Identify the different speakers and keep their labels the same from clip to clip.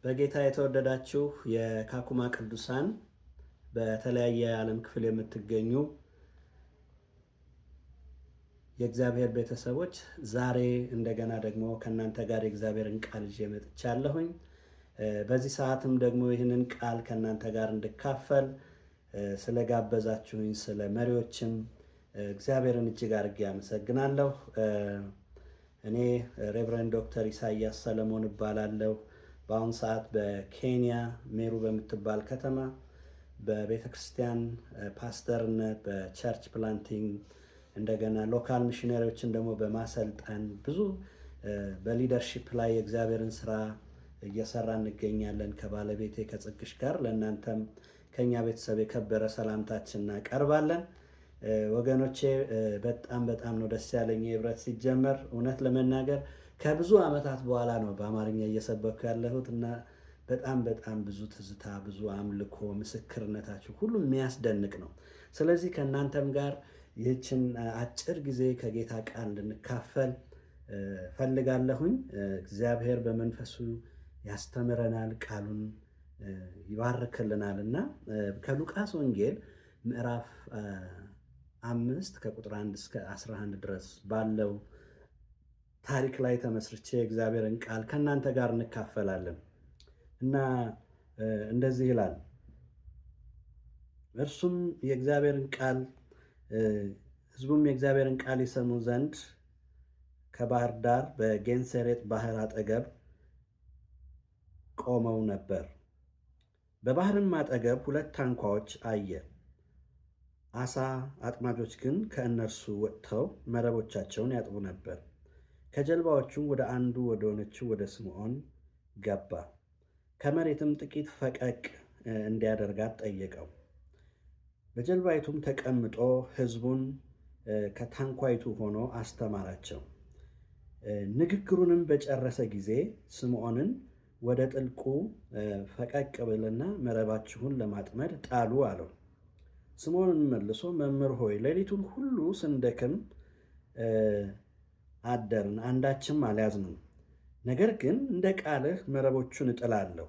Speaker 1: በጌታ የተወደዳችሁ የካኩማ ቅዱሳን በተለያየ የዓለም ክፍል የምትገኙ የእግዚአብሔር ቤተሰቦች ዛሬ እንደገና ደግሞ ከእናንተ ጋር የእግዚአብሔርን ቃል ይዤ መጥቻለሁኝ። በዚህ ሰዓትም ደግሞ ይህንን ቃል ከእናንተ ጋር እንድካፈል ስለጋበዛችሁኝ ስለ መሪዎችም እግዚአብሔርን እጅግ አድርጌ አመሰግናለሁ። እኔ ሬቨረንድ ዶክተር ኢሳያስ ሰለሞን እባላለሁ። በአሁኑ ሰዓት በኬንያ ሜሩ በምትባል ከተማ በቤተ ክርስቲያን ፓስተርነት፣ በቸርች ፕላንቲንግ እንደገና ሎካል ሚሽነሪዎችን ደግሞ በማሰልጠን ብዙ በሊደርሺፕ ላይ የእግዚአብሔርን ስራ እየሰራ እንገኛለን ከባለቤቴ ከጽግሽ ጋር። ለእናንተም ከኛ ቤተሰብ የከበረ ሰላምታችን እናቀርባለን። ወገኖቼ በጣም ነው ደስ ያለኝ። የህብረት ሲጀመር እውነት ለመናገር ከብዙ ዓመታት በኋላ ነው በአማርኛ እየሰበኩ ያለሁት እና በጣም ብዙ ትዝታ፣ ብዙ አምልኮ፣ ምስክርነታችሁ ሁሉ የሚያስደንቅ ነው። ስለዚህ ከእናንተም ጋር ይህችን አጭር ጊዜ ከጌታ ቃል እንድንካፈል ፈልጋለሁኝ። እግዚአብሔር በመንፈሱ ያስተምረናል፣ ቃሉን ይባርክልናል እና ከሉቃስ ወንጌል ምዕራፍ 5 ከቁጥር 1 እስከ 11 ድረስ ባለው ታሪክ ላይ ተመስርቼ እግዚአብሔርን ቃል ከእናንተ ጋር እንካፈላለን እና እንደዚህ ይላል። እርሱም የእግዚአብሔርን ቃል ሕዝቡም የእግዚአብሔርን ቃል ይሰሙ ዘንድ ከባህር ዳር በጌንሴሬጥ ባህር አጠገብ ቆመው ነበር። በባህርም አጠገብ 2 ታንኳዎች አየ። ዓሣ አጥማጆች ግን ከእነርሱ ወጥተው መረቦቻቸውን ያጥቡ ነበር። ከጀልባዎቹም ወደ አንዱ ወደ ሆነችው ወደ ስምዖን ገባ። ከመሬትም ጥቂት ፈቀቅ እንዲያደርጋት ጠየቀው። በጀልባይቱም ተቀምጦ ሕዝቡን ከታንኳይቱ ሆኖ አስተማራቸው። ንግግሩንም በጨረሰ ጊዜ ስምዖንን ወደ ጥልቁ ፈቀቅ ብልና መረባችሁን ለማጥመድ ጣሉ አለው። ስምዖንን መልሶ መምህር ሆይ ሌሊቱን ሁሉ ስንደክም አደርን፣ አንዳችም አልያዝንም። ነገር ግን እንደ ቃልህ መረቦቹን እጥላለሁ።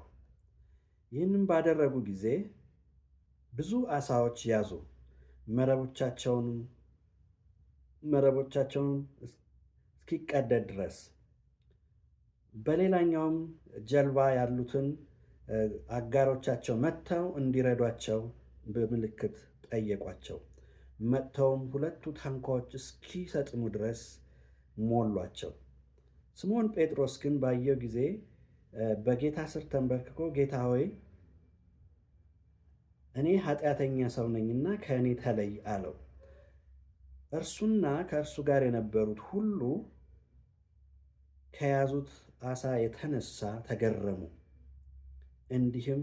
Speaker 1: ይህንም ባደረጉ ጊዜ ብዙ ዓሣዎች ያዙ። መረቦቻቸውን እስኪቀደድ ድረስ። በሌላኛውም ጀልባ ያሉትን አጋሮቻቸው መጥተው እንዲረዷቸው በምልክት ጠየቋቸው። መጥተውም 2ቱ ታንኳዎች እስኪሰጥሙ ድረስ ሞሏቸው። ስምዖን ጴጥሮስ ግን ባየው ጊዜ በጌታ ስር ተንበርክኮ ጌታ ሆይ እኔ ኃጢአተኛ ሰው ነኝና ከእኔ ተለይ አለው። እርሱና ከእርሱ ጋር የነበሩት ሁሉ ከያዙት ዓሣ የተነሳ ተገረሙ። እንዲህም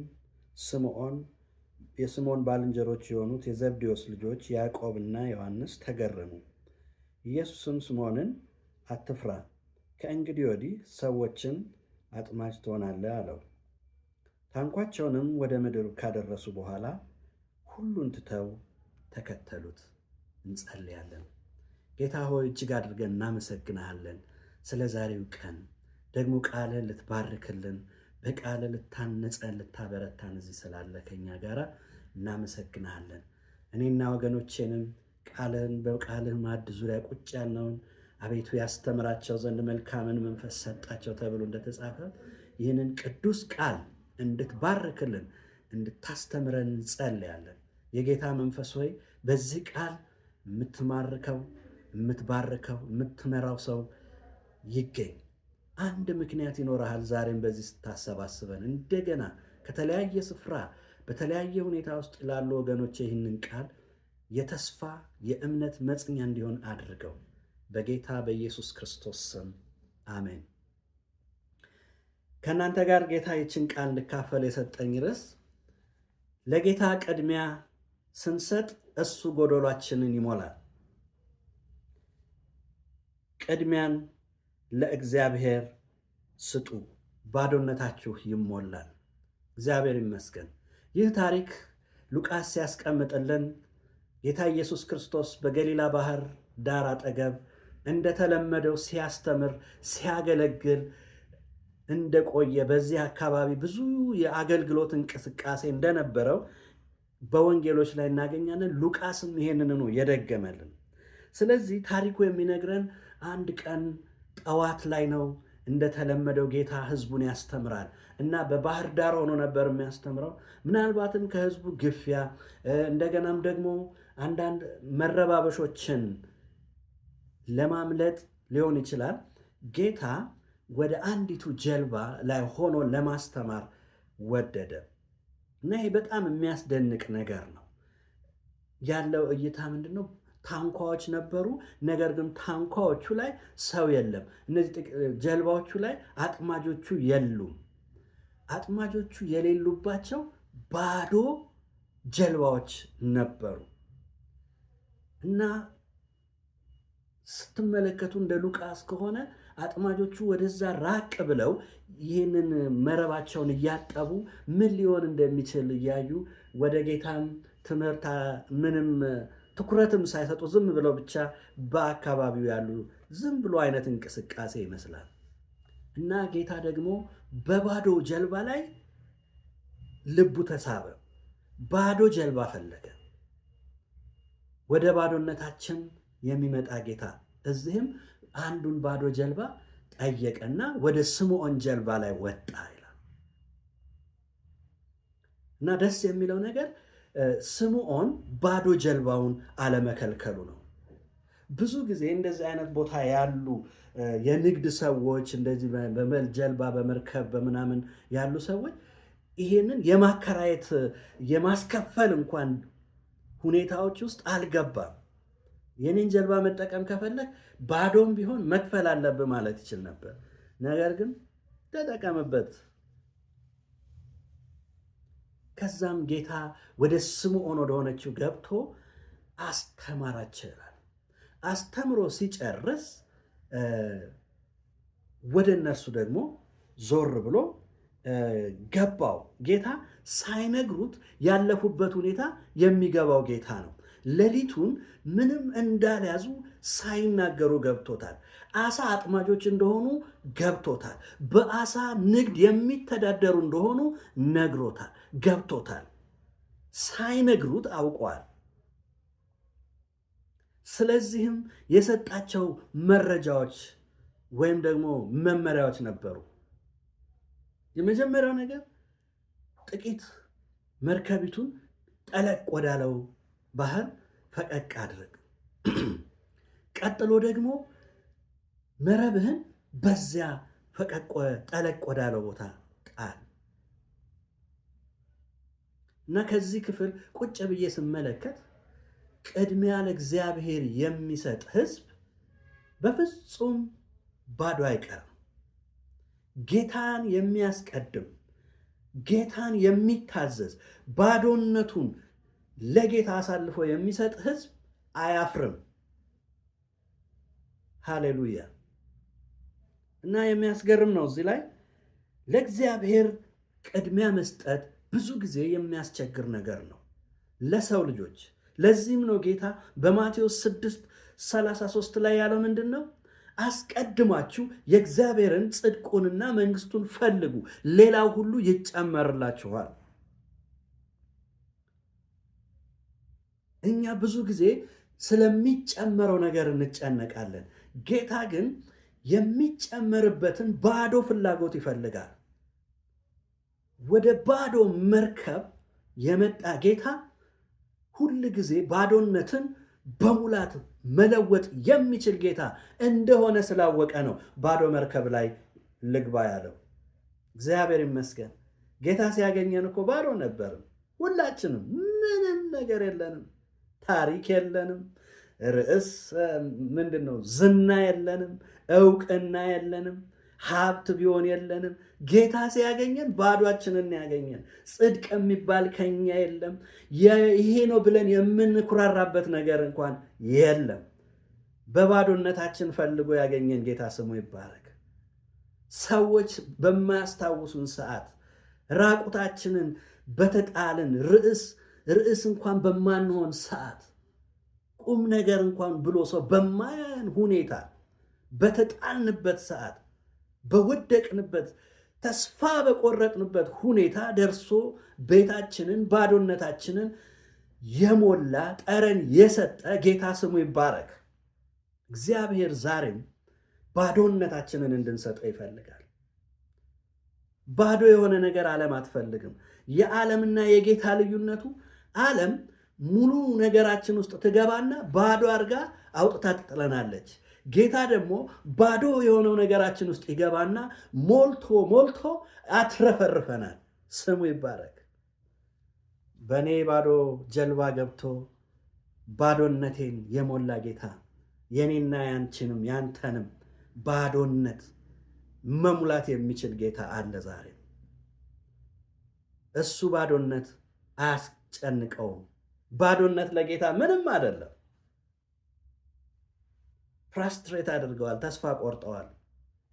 Speaker 1: የስምዖን ባልንጀሮች የሆኑት የዘብዴዎስ ልጆች ያዕቆብና ዮሐንስ ተገረሙ። ኢየሱስም ስምዖንን አትፍራ፣ ከእንግዲህ ወዲህ ሰዎችን አጥማጅ ትሆናለህ አለው። ታንኳቸውንም ወደ ምድር ካደረሱ በኋላ ሁሉን ትተው ተከተሉት። እንጸልያለን። ጌታ ሆይ እጅግ አድርገን እናመሰግንሃለን ስለ ዛሬው ቀን፣ ደግሞ ቃልህን ልትባርክልን፣ በቃልህ ልታነጸን፣ ልታበረታን እዚህ ስላለ ከኛ ጋር እናመሰግንሃለን። እኔና ወገኖቼንም በቃልህ ማዕድ ዙሪያ ቁጭ ያልነውን አቤቱ ያስተምራቸው ዘንድ መልካምን መንፈስ ሰጣቸው ተብሎ እንደተጻፈ ይህንን ቅዱስ ቃል እንድትባርክልን እንድታስተምረን እንጸልያለን። የጌታ መንፈስ ሆይ በዚህ ቃል የምትማርከው፣ የምትባርከው፣ የምትመራው ሰው ይገኝ። አንድ ምክንያት ይኖርሃል። ዛሬም በዚህ ስታሰባስበን እንደገና ከተለያየ ስፍራ በተለያየ ሁኔታ ውስጥ ላሉ ወገኖች ይህንን ቃል የተስፋ የእምነት መጽኛ እንዲሆን አድርገው። በጌታ በኢየሱስ ክርስቶስ ስም አሜን። ከእናንተ ጋር ጌታ ይችን ቃል እንድካፈል የሰጠኝ ርዕስ ለጌታ ቅድሚያ ስንሰጥ እሱ ጎደሏችንን ይሞላል። ቅድሚያን ለእግዚአብሔር ስጡ፣ ባዶነታችሁ ይሞላል። እግዚአብሔር ይመስገን። ይህ ታሪክ ሉቃስ ሲያስቀምጥልን ጌታ ኢየሱስ ክርስቶስ በገሊላ ባህር ዳር አጠገብ እንደተለመደው ሲያስተምር፣ ሲያገለግል እንደቆየ በዚህ አካባቢ ብዙ የአገልግሎት እንቅስቃሴ እንደነበረው በወንጌሎች ላይ እናገኛለን። ሉቃስም ይሄንን ነው የደገመልን። ስለዚህ ታሪኩ የሚነግረን አንድ ቀን ጠዋት ላይ ነው። እንደተለመደው ጌታ ህዝቡን ያስተምራል እና በባህር ዳር ሆኖ ነበር የሚያስተምረው። ምናልባትም ከህዝቡ ግፊያ እንደገናም ደግሞ አንዳንድ መረባበሾችን ለማምለጥ ሊሆን ይችላል ጌታ ወደ አንዲቱ ጀልባ ላይ ሆኖ ለማስተማር ወደደ እና ይሄ በጣም የሚያስደንቅ ነገር ነው። ያለው እይታ ምንድን ነው? ታንኳዎች ነበሩ፣ ነገር ግን ታንኳዎቹ ላይ ሰው የለም። እነዚህ ጀልባዎቹ ላይ አጥማጆቹ የሉም። አጥማጆቹ የሌሉባቸው ባዶ ጀልባዎች ነበሩ እና ስትመለከቱ እንደ ሉቃስ ከሆነ አጥማጆቹ ወደዛ ራቅ ብለው ይህንን መረባቸውን እያጠቡ ምን ሊሆን እንደሚችል እያዩ ወደ ጌታም ትምህርት ምንም ትኩረትም ሳይሰጡ ዝም ብለው ብቻ በአካባቢው ያሉ ዝም ብሎ አይነት እንቅስቃሴ ይመስላል እና ጌታ ደግሞ በባዶ ጀልባ ላይ ልቡ ተሳበ። ባዶ ጀልባ ፈለገ። ወደ ባዶነታችን የሚመጣ ጌታ እዚህም አንዱን ባዶ ጀልባ ጠየቀና ወደ ስምዖን ጀልባ ላይ ወጣ ይላል እና ደስ የሚለው ነገር ስምዖን ባዶ ጀልባውን አለመከልከሉ ነው። ብዙ ጊዜ እንደዚህ አይነት ቦታ ያሉ የንግድ ሰዎች እንደዚህ በጀልባ በመርከብ በምናምን ያሉ ሰዎች ይሄንን የማከራየት የማስከፈል እንኳን ሁኔታዎች ውስጥ አልገባም። የኔን ጀልባ መጠቀም ከፈለግ ባዶም ቢሆን መክፈል አለብህ ማለት ይችል ነበር። ነገር ግን ተጠቀምበት። ከዛም ጌታ ወደ ስምዖን ወደሆነችው ገብቶ አስተማራቸው ይላል። አስተምሮ ሲጨርስ ወደ እነርሱ ደግሞ ዞር ብሎ ገባው። ጌታ ሳይነግሩት ያለፉበት ሁኔታ የሚገባው ጌታ ነው። ሌሊቱን ምንም እንዳልያዙ ሳይናገሩ ገብቶታል። አሳ አጥማጆች እንደሆኑ ገብቶታል። በአሳ ንግድ የሚተዳደሩ እንደሆኑ ነግሮታል፣ ገብቶታል። ሳይነግሩት አውቀዋል። ስለዚህም የሰጣቸው መረጃዎች ወይም ደግሞ መመሪያዎች ነበሩ። የመጀመሪያው ነገር ጥቂት መርከቢቱን ጠለቅ ወዳለው ባህር ፈቀቅ አድርግ። ቀጥሎ ደግሞ መረብህን በዚያ ፈቀቅ ጠለቅ ወዳለው ቦታ ጣል እና ከዚህ ክፍል ቁጭ ብዬ ስመለከት ቅድሚያ ለእግዚአብሔር የሚሰጥ ሕዝብ በፍጹም ባዶ አይቀርም። ጌታን የሚያስቀድም ጌታን የሚታዘዝ ባዶነቱን ለጌታ አሳልፎ የሚሰጥ ሕዝብ አያፍርም። ሃሌሉያ! እና የሚያስገርም ነው። እዚህ ላይ ለእግዚአብሔር ቅድሚያ መስጠት ብዙ ጊዜ የሚያስቸግር ነገር ነው ለሰው ልጆች። ለዚህም ነው ጌታ በማቴዎስ 6:33 ላይ ያለው ምንድን ነው? አስቀድማችሁ የእግዚአብሔርን ጽድቁንና መንግስቱን ፈልጉ፣ ሌላው ሁሉ ይጨመርላችኋል። እኛ ብዙ ጊዜ ስለሚጨመረው ነገር እንጨነቃለን። ጌታ ግን የሚጨመርበትን ባዶ ፍላጎት ይፈልጋል። ወደ ባዶ መርከብ የመጣ ጌታ ሁል ጊዜ ባዶነትን በሙላት መለወጥ የሚችል ጌታ እንደሆነ ስላወቀ ነው ባዶ መርከብ ላይ ልግባ ያለው። እግዚአብሔር ይመስገን። ጌታ ሲያገኘን እኮ ባዶ ነበርም። ሁላችንም ምንም ነገር የለንም፣ ታሪክ የለንም፣ ርዕስ ምንድን ነው ዝና የለንም፣ እውቅና የለንም፣ ሀብት ቢሆን የለንም። ጌታ ሲያገኘን ባዷችንን ያገኘን። ጽድቅ የሚባል ከኛ የለም። ይሄ ነው ብለን የምንኩራራበት ነገር እንኳን የለም። በባዶነታችን ፈልጎ ያገኘን ጌታ ስሙ ይባረክ። ሰዎች በማያስታውሱን ሰዓት፣ ራቁታችንን በተጣልን ርዕስ እንኳን በማንሆን ሰዓት፣ ቁም ነገር እንኳን ብሎ ሰው በማያን ሁኔታ በተጣልንበት ሰዓት፣ በወደቅንበት ተስፋ በቆረጥንበት ሁኔታ ደርሶ ቤታችንን፣ ባዶነታችንን የሞላ ጠረን የሰጠ ጌታ ስሙ ይባረክ። እግዚአብሔር ዛሬም ባዶነታችንን እንድንሰጠው ይፈልጋል። ባዶ የሆነ ነገር ዓለም አትፈልግም። የዓለምና የጌታ ልዩነቱ ዓለም ሙሉ ነገራችን ውስጥ ትገባና ባዶ አድርጋ አውጥታ ትጥለናለች። ጌታ ደግሞ ባዶ የሆነው ነገራችን ውስጥ ይገባና ሞልቶ አትረፈርፈናል። ስሙ ይባረክ። በእኔ ባዶ ጀልባ ገብቶ ባዶነቴን የሞላ ጌታ የኔና ያንቺንም ያንተንም ባዶነት መሙላት የሚችል ጌታ አለ ዛሬ። እሱ ባዶነት አያስጨንቀውም። ባዶነት ለጌታ ምንም አይደለም። ፍራስትሬት አድርገዋል፣ ተስፋ ቆርጠዋል።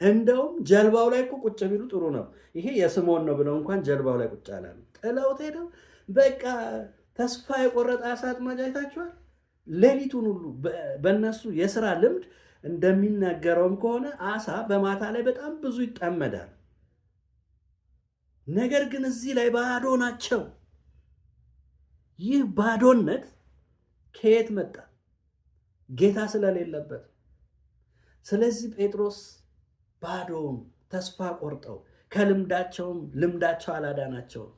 Speaker 1: እንደውም ጀልባው ላይ እኮ ቁጭ ቢሉ ጥሩ ነው። ይሄ የስምዖን ነው ብለው እንኳን ጀልባው ላይ ቁጭ አላሉ። ጥለውት ሄደው በቃ ተስፋ የቆረጠ አሳ አጥማጅ አይታችኋል። ሌሊቱን ሁሉ በእነሱ የስራ ልምድ እንደሚናገረውም ከሆነ አሳ በማታ ላይ በጣም ብዙ ይጠመዳል። ነገር ግን እዚህ ላይ ባዶ ናቸው። ይህ ባዶነት ከየት መጣ? ጌታ ስለሌለበት። ስለዚህ ጴጥሮስ ባዶውን ተስፋ ቆርጠው ከልምዳቸውም ልምዳቸው አላዳናቸውም።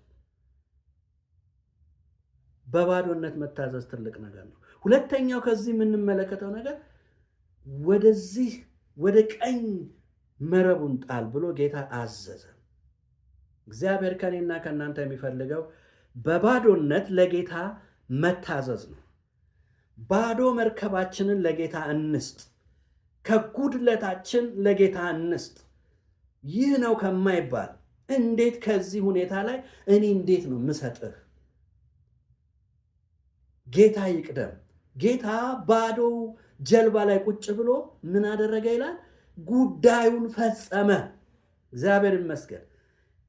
Speaker 1: በባዶነት መታዘዝ ትልቅ ነገር ነው። ሁለተኛው ከዚህ የምንመለከተው ነገር ወደዚህ ወደ ቀኝ መረቡን ጣል ብሎ ጌታ አዘዘ። እግዚአብሔር ከኔና ከእናንተ የሚፈልገው በባዶነት ለጌታ መታዘዝ ነው። ባዶ መርከባችንን ለጌታ እንስጥ። ከጉድለታችን ለጌታ እንስጥ። ይህ ነው ከማይባል እንዴት ከዚህ ሁኔታ ላይ እኔ እንዴት ነው ምሰጥህ? ጌታ ይቅደም። ጌታ ባዶ ጀልባ ላይ ቁጭ ብሎ ምን አደረገ ይላል? ጉዳዩን ፈጸመ። እግዚአብሔር ይመስገን።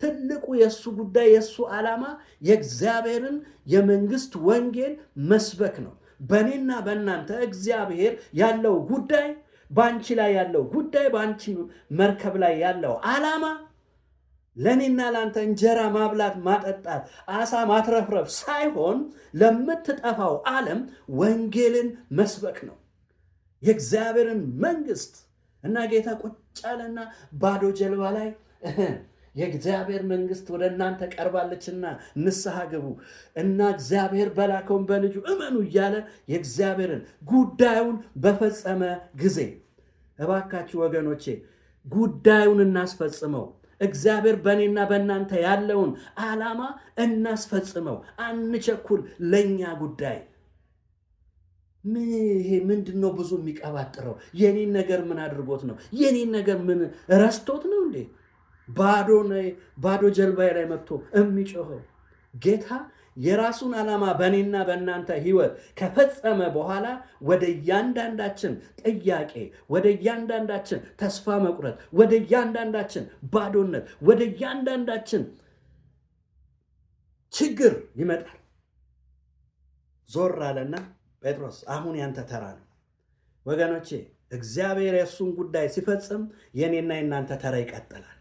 Speaker 1: ትልቁ የእሱ ጉዳይ የእሱ ዓላማ የእግዚአብሔርን የመንግስት ወንጌል መስበክ ነው። በእኔና በእናንተ እግዚአብሔር ያለው ጉዳይ፣ በአንቺ ላይ ያለው ጉዳይ፣ በአንቺ መርከብ ላይ ያለው ዓላማ ለእኔና ለአንተ እንጀራ ማብላት፣ ማጠጣት፣ አሳ ማትረፍረፍ ሳይሆን ለምትጠፋው ዓለም ወንጌልን መስበክ ነው። የእግዚአብሔርን መንግስት እና ጌታ ቁጭ አለና ባዶ ጀልባ ላይ የእግዚአብሔር መንግስት ወደ እናንተ ቀርባለችና ንስሐ ግቡ እና እግዚአብሔር በላከውን በልጁ እመኑ እያለ የእግዚአብሔርን ጉዳዩን በፈጸመ ጊዜ እባካችሁ ወገኖቼ ጉዳዩን እናስፈጽመው። እግዚአብሔር በእኔና በእናንተ ያለውን ዓላማ እናስፈጽመው። አንቸኩል። ለእኛ ጉዳይ ይሄ ምንድን ነው? ብዙ የሚቀባጥረው የኔን ነገር ምን አድርጎት ነው? የኔን ነገር ምን ረስቶት ነው እንዴ? ባዶ ጀልባዬ ላይ መጥቶ የሚጮኸው ጌታ የራሱን ዓላማ በእኔና በእናንተ ህይወት ከፈጸመ በኋላ ወደ እያንዳንዳችን ጥያቄ፣ ወደ እያንዳንዳችን ተስፋ መቁረጥ፣ ወደ እያንዳንዳችን ባዶነት፣ ወደ እያንዳንዳችን ችግር ይመጣል። ዞር አለና ጴጥሮስ አሁን ያንተ ተራ ነው። ወገኖቼ እግዚአብሔር የእሱን ጉዳይ ሲፈጽም የኔና የናንተ ተራ ይቀጥላል።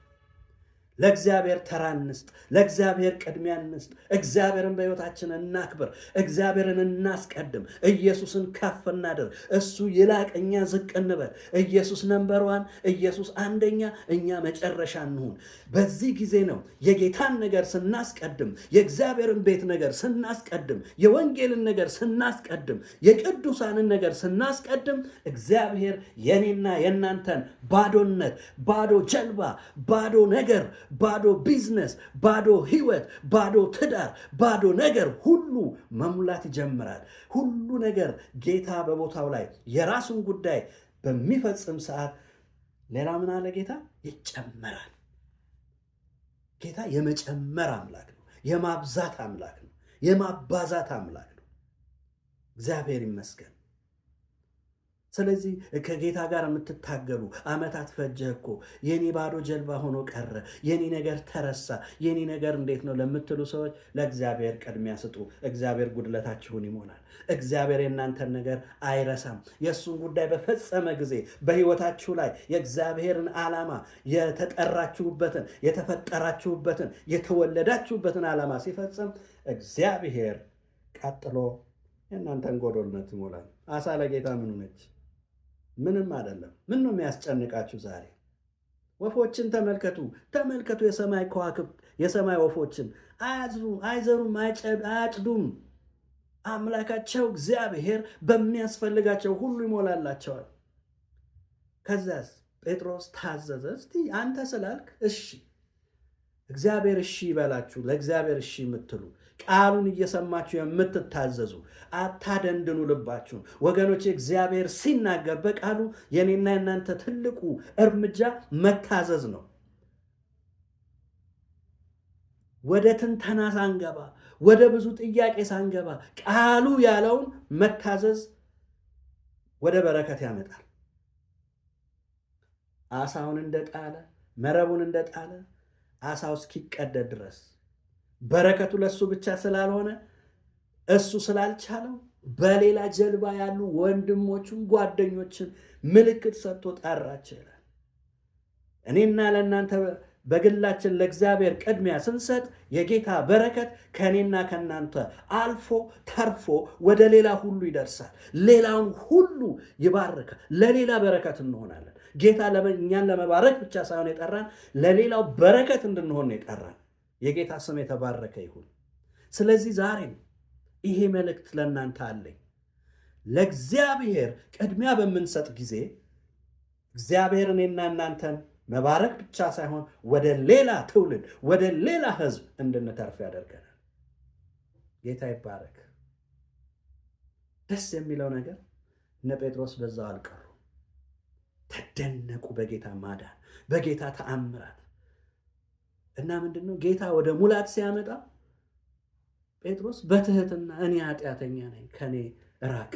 Speaker 1: ለእግዚአብሔር ተራ እንስጥ። ለእግዚአብሔር ቅድሚያ እንስጥ። እግዚአብሔርን በሕይወታችን እናክብር። እግዚአብሔርን እናስቀድም። ኢየሱስን ከፍ እናድር። እሱ ይላቅ፣ እኛ ዝቅ እንበል። ኢየሱስ ነምበር ዋን፣ ኢየሱስ አንደኛ፣ እኛ መጨረሻ እንሁን። በዚህ ጊዜ ነው የጌታን ነገር ስናስቀድም፣ የእግዚአብሔርን ቤት ነገር ስናስቀድም፣ የወንጌልን ነገር ስናስቀድም፣ የቅዱሳንን ነገር ስናስቀድም እግዚአብሔር የኔና የእናንተን ባዶነት፣ ባዶ ጀልባ፣ ባዶ ነገር፣ ባዶ ቢዝነስ፣ ባዶ ህይወት፣ ባዶ ትዳር፣ ባዶ ነገር ሁሉ መሙላት ይጀምራል። ሁሉ ነገር ጌታ በቦታው ላይ የራሱን ጉዳይ በሚፈጽም ሰዓት ሌላ ምን አለ ጌታ? ይጨመራል። ጌታ የመጨመር አምላክ ነው። የማብዛት አምላክ ነው። የማባዛት አምላክ ነው። እግዚአብሔር ይመስገን። ስለዚህ ከጌታ ጋር የምትታገሉ ዓመታት ፈጀህ እኮ የኔ ባዶ ጀልባ ሆኖ ቀረ፣ የኔ ነገር ተረሳ፣ የኔ ነገር እንዴት ነው ለምትሉ ሰዎች ለእግዚአብሔር ቅድሚያ ስጡ። እግዚአብሔር ጉድለታችሁን ይሞላል። እግዚአብሔር የእናንተን ነገር አይረሳም። የእሱን ጉዳይ በፈጸመ ጊዜ በሕይወታችሁ ላይ የእግዚአብሔርን ዓላማ የተጠራችሁበትን፣ የተፈጠራችሁበትን፣ የተወለዳችሁበትን ዓላማ ሲፈጽም እግዚአብሔር ቀጥሎ የእናንተን ጎዶልነት ይሞላል። አሳ ለጌታ ምኑ ነች? ምንም አይደለም። ምን ነው የሚያስጨንቃችሁ ዛሬ? ወፎችን ተመልከቱ። የሰማይ ከዋክብት፣ የሰማይ ወፎችን አይዘሩም፣ አያጭዱም። አምላካቸው እግዚአብሔር በሚያስፈልጋቸው ሁሉ ይሞላላቸዋል። ከዚያስ ጴጥሮስ ታዘዘ። እስቲ አንተ ስላልክ እሺ፣ እግዚአብሔር እሺ ይበላችሁ። ለእግዚአብሔር እሺ የምትሉ ቃሉን እየሰማችሁ የምትታዘዙ አታደንድኑ ልባችሁን። ወገኖች እግዚአብሔር ሲናገር በቃሉ የኔና የናንተ ትልቁ እርምጃ መታዘዝ ነው። ወደ ትንተና ሳንገባ፣ ወደ ብዙ ጥያቄ ሳንገባ ቃሉ ያለውን መታዘዝ ወደ በረከት ያመጣል። አሳውን እንደጣለ መረቡን እንደጣለ አሳው እስኪቀደድ ድረስ በረከቱ ለሱ ብቻ ስላልሆነ እሱ ስላልቻለው በሌላ ጀልባ ያሉ ወንድሞቹን ጓደኞችን ምልክት ሰጥቶ ጠራቸው ይላል። እኔና ለእናንተ በግላችን ለእግዚአብሔር ቅድሚያ ስንሰጥ የጌታ በረከት ከእኔና ከእናንተ አልፎ ተርፎ ወደ ሌላ ሁሉ ይደርሳል። ሌላውን ሁሉ ይባርካል። ለሌላ በረከት እንሆናለን። ጌታ እኛን ለመባረክ ብቻ ሳይሆን የጠራን ለሌላው በረከት እንድንሆን ነው የጠራን። የጌታ ስም የተባረከ ይሁን። ስለዚህ ዛሬም ይሄ መልእክት ለእናንተ አለኝ። ለእግዚአብሔር ቅድሚያ በምንሰጥ ጊዜ እግዚአብሔር እኔና እናንተን መባረክ ብቻ ሳይሆን ወደ ሌላ ትውልድ፣ ወደ ሌላ ሕዝብ እንድንተርፍ ያደርገናል። ጌታ ይባረክ። ደስ የሚለው ነገር እነ ጴጥሮስ በዛው አልቀሩ። ተደነቁ በጌታ ማዳን፣ በጌታ ተአምራት እና ምንድነው ጌታ ወደ ሙላት ሲያመጣ ጴጥሮስ በትህትና እኔ ኃጢአተኛ ነኝ፣ ከኔ ራቅ።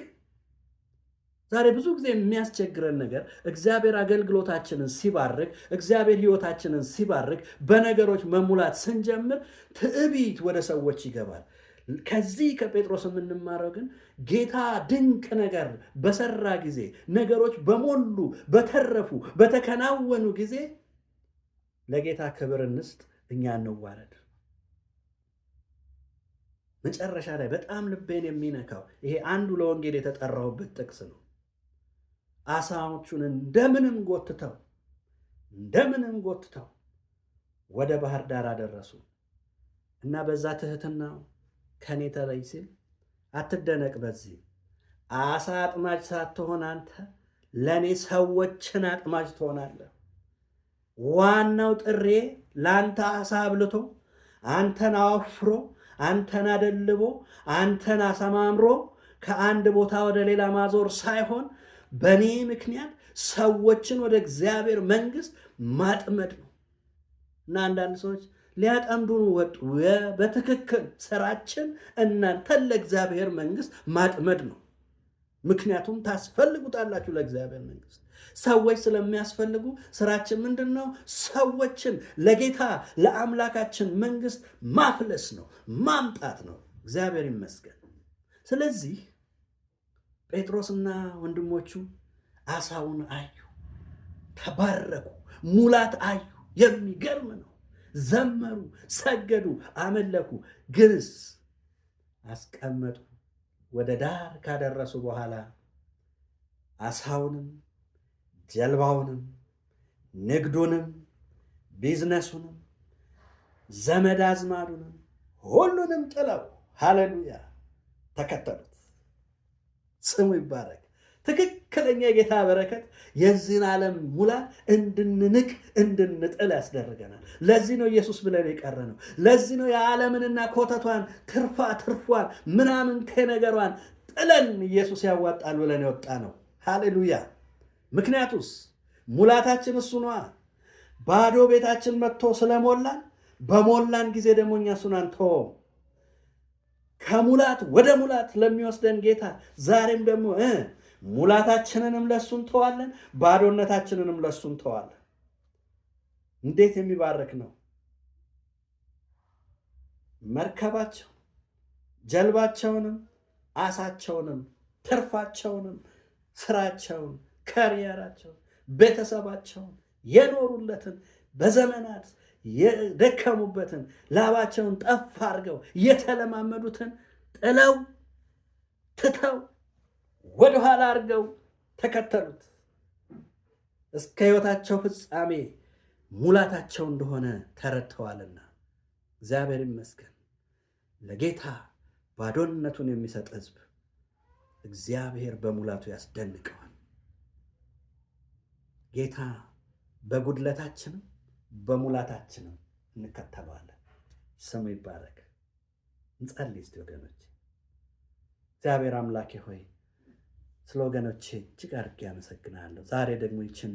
Speaker 1: ዛሬ ብዙ ጊዜ የሚያስቸግረን ነገር እግዚአብሔር አገልግሎታችንን ሲባርክ፣ እግዚአብሔር ሕይወታችንን ሲባርክ፣ በነገሮች መሙላት ስንጀምር ትዕቢት ወደ ሰዎች ይገባል። ከዚህ ከጴጥሮስ የምንማረው ግን ጌታ ድንቅ ነገር በሰራ ጊዜ፣ ነገሮች በሞሉ በተረፉ በተከናወኑ ጊዜ ለጌታ ክብር እንስጥ፣ እኛ እንዋረድ። መጨረሻ ላይ በጣም ልቤን የሚነካው ይሄ አንዱ ለወንጌል የተጠራሁበት ጥቅስ ነው። አሳዎቹን እንደምንም ጎትተው ወደ ባህር ዳር አደረሱ እና በዛ ትህትናው ከኔ ተለይ ሲል አትደነቅ። በዚህ አሳ አጥማጅ ሳትሆን አንተ ለእኔ ሰዎችን አጥማጅ ትሆናለህ። ዋናው ጥሬ ለአንተ አሳ አብልቶ፣ አንተን አወፍሮ፣ አንተን አደልቦ፣ አንተን አሰማምሮ ከአንድ ቦታ ወደ ሌላ ማዞር ሳይሆን በእኔ ምክንያት ሰዎችን ወደ እግዚአብሔር መንግሥት ማጥመድ ነው። እና አንዳንድ ሰዎች ሊያጠምዱን ወጡ። በትክክል ስራችን እናንተን ለእግዚአብሔር መንግሥት ማጥመድ ነው። ምክንያቱም ታስፈልጉታላችሁ ለእግዚአብሔር መንግሥት። ሰዎች ስለሚያስፈልጉ ስራችን ምንድን ነው? ሰዎችን ለጌታ ለአምላካችን መንግሥት ማፍለስ ነው፣ ማምጣት ነው። እግዚአብሔር ይመስገን። ስለዚህ ጴጥሮስና ወንድሞቹ አሳውን አዩ፣ ተባረኩ፣ ሙላት አዩ። የሚገርም ነው። ዘመሩ፣ ሰገዱ፣ አመለኩ። ግንስ አስቀመጡ። ወደ ዳር ካደረሱ በኋላ አሳውንም ጀልባውንም ንግዱንም ቢዝነሱንም ዘመድ አዝማዱንም ሁሉንም ጥለው ሃሌሉያ ተከተሉት። ስሙ ይባረክ። ትክክለኛ የጌታ በረከት የዚህን ዓለም ሙላት እንድንንቅ እንድንጥል ያስደርገናል። ለዚህ ነው ኢየሱስ ብለን የቀረ ነው። ለዚህ ነው የዓለምንና ኮተቷን ትርፏን ምናምን ከነገሯን ጥለን ኢየሱስ ያዋጣል ብለን የወጣ ነው። ሃሌሉያ። ምክንያቱስ ሙላታችን እሱ ነዋ። ባዶ ቤታችን መጥቶ ስለሞላን በሞላን ጊዜ ደግሞ እኛ እሱን አንተወውም። ከሙላት ወደ ሙላት ለሚወስደን ጌታ ዛሬም ደግሞ ሙላታችንንም ለሱ እንተዋለን፣ ባዶነታችንንም ለሱ እንተዋለን። እንዴት የሚባርክ ነው! መርከባቸው ጀልባቸውንም አሳቸውንም ትርፋቸውንም ስራቸውን ከሪየራቸውን ቤተሰባቸውን የኖሩለትን በዘመናት የደከሙበትን ላባቸውን ጠፍ አድርገው የተለማመዱትን ጥለው ትተው ወደኋላ አድርገው ተከተሉት። እስከ ሕይወታቸው ፍጻሜ ሙላታቸው እንደሆነ ተረድተዋልና እግዚአብሔር ይመስገን። ለጌታ ባዶነቱን የሚሰጥ ሕዝብ እግዚአብሔር በሙላቱ ያስደንቀዋል። ጌታ በጉድለታችንም በሙላታችንም እንከተለዋለን። ስሙ ይባረክ። እንጸልይ እስቲ ወገኖቼ። እግዚአብሔር አምላኬ ሆይ ስለ ወገኖቼ እጅግ አድርጌ አመሰግናለሁ። ዛሬ ደግሞ ይችን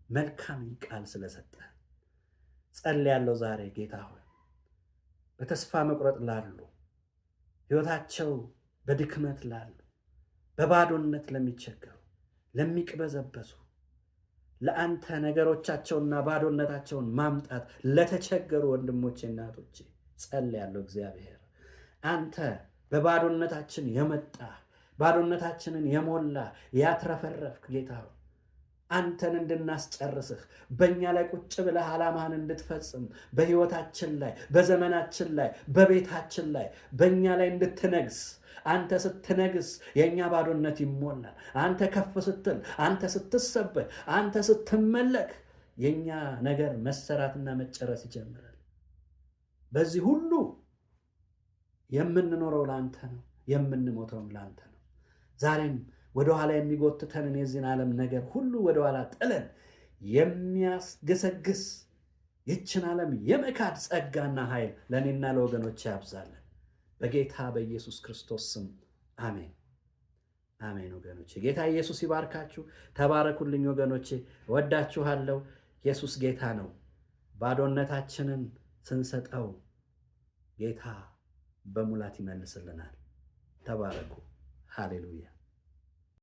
Speaker 1: መልካም ቃል ስለሰጠ ጸልያለሁ። ዛሬ ጌታ ሆይ በተስፋ መቁረጥ ላሉ፣ ሕይወታቸው በድክመት ላሉ፣ በባዶነት ለሚቸገሩ፣ ለሚቅበዘበዙ፣ ለአንተ ነገሮቻቸውና ባዶነታቸውን ማምጣት ለተቸገሩ ወንድሞቼ እናቶቼ ጸልያለሁ። እግዚአብሔር አንተ በባዶነታችን የመጣ ባዶነታችንን የሞላ ያትረፈረፍክ ጌታ አንተን እንድናስጨርስህ በእኛ ላይ ቁጭ ብለህ ዓላማህን እንድትፈጽም በሕይወታችን ላይ በዘመናችን ላይ በቤታችን ላይ በእኛ ላይ እንድትነግስ አንተ ስትነግስ የእኛ ባዶነት ይሞላል። አንተ ከፍ ስትል፣ አንተ ስትሰበክ፣ አንተ ስትመለክ የእኛ ነገር መሰራትና መጨረስ ይጀምራል። በዚህ ሁሉ የምንኖረው ለአንተ ነው፣ የምንሞተውም ለአንተ ነው። ዛሬም ወደኋላ የሚጎትተንን የዚህን ዓለም ነገር ሁሉ ወደኋላ ጥለን የሚያስገሰግስ ይችን ዓለም የመካድ ጸጋና ኃይል ለእኔና ለወገኖቼ ያብዛለን። በጌታ በኢየሱስ ክርስቶስ ስም አሜን፣ አሜን። ወገኖቼ ጌታ ኢየሱስ ይባርካችሁ። ተባረኩልኝ ወገኖቼ፣ እወዳችኋለሁ። ኢየሱስ ጌታ ነው። ባዶነታችንን ስንሰጠው ጌታ በሙላት ይመልስልናል። ተባረኩ። ሃሌሉያ።